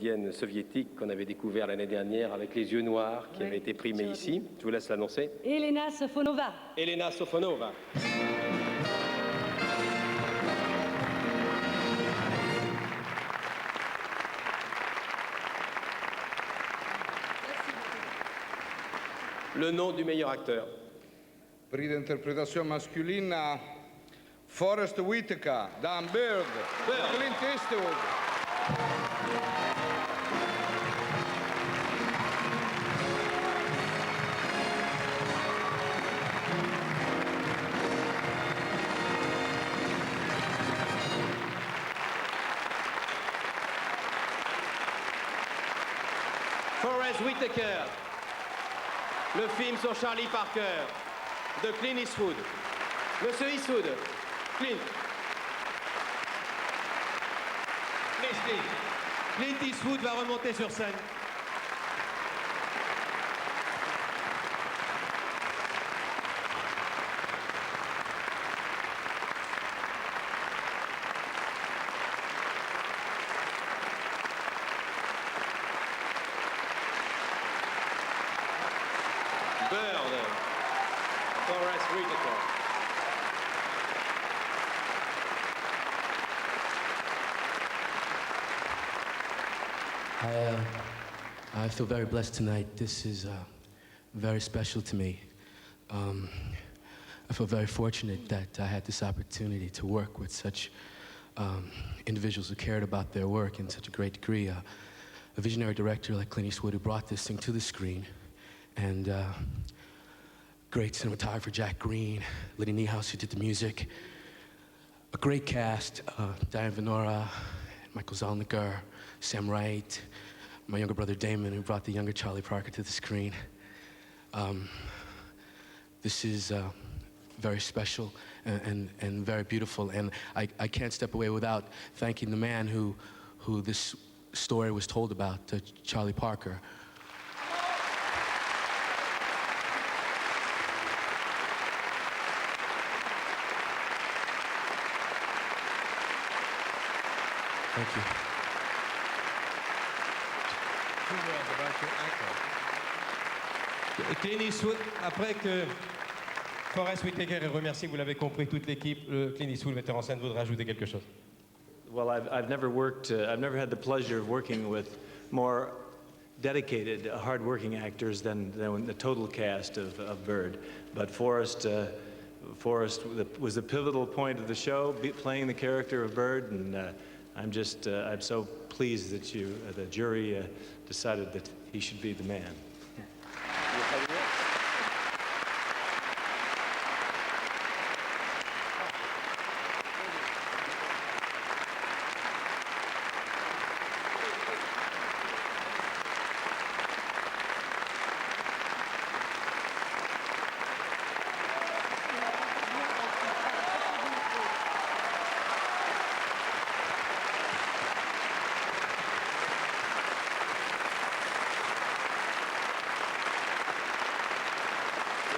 comédienne soviétique qu'on avait découvert l'année dernière avec les yeux noirs, qui avait été primée ici. Je vous laisse l'annoncer. Elena Sofonova. Elena Sofonova. Le nom du meilleur acteur. Prix d'interprétation masculine à Forrest Whitaker dans Bird de Clint Eastwood. Forrest Whitaker. Le film sur Charlie Parker de Clint Eastwood. Monsieur Eastwood, Clint. Clint Eastwood va remonter sur scène. Bird, Forrest Whitaker. I feel very blessed tonight. This is very special to me. I feel very fortunate that I had this opportunity to work with such individuals who cared about their work in such a great degree. A visionary director like Clint Eastwood who brought this thing to the screen, and great cinematographer Jack Green, Liddy Niehaus who did the music, a great cast, Diane Venora, Michael Zolniker, Sam Wright, my younger brother Damon who brought the younger Charlie Parker to the screen. This is very special and very beautiful, and I can't step away without thanking the man who this story was told about, Charlie Parker. Thank you. 2 words about your uncle. Clint Eastwood, après que Forrest Whitaker ait remercié, vous l'avez compris, toute l'équipe, Clint Eastwood, metteur en scène, voudrait rajouter quelque chose. Well, I've never worked, I've never had the pleasure of working with more dedicated, hard-working actors than the total cast of Bird. But Forrest was the pivotal point of the show, playing the character of Bird, and I'm so pleased that the jury decided that he should be the man.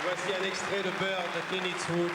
Voici un extrait de Bird de Clint Eastwood.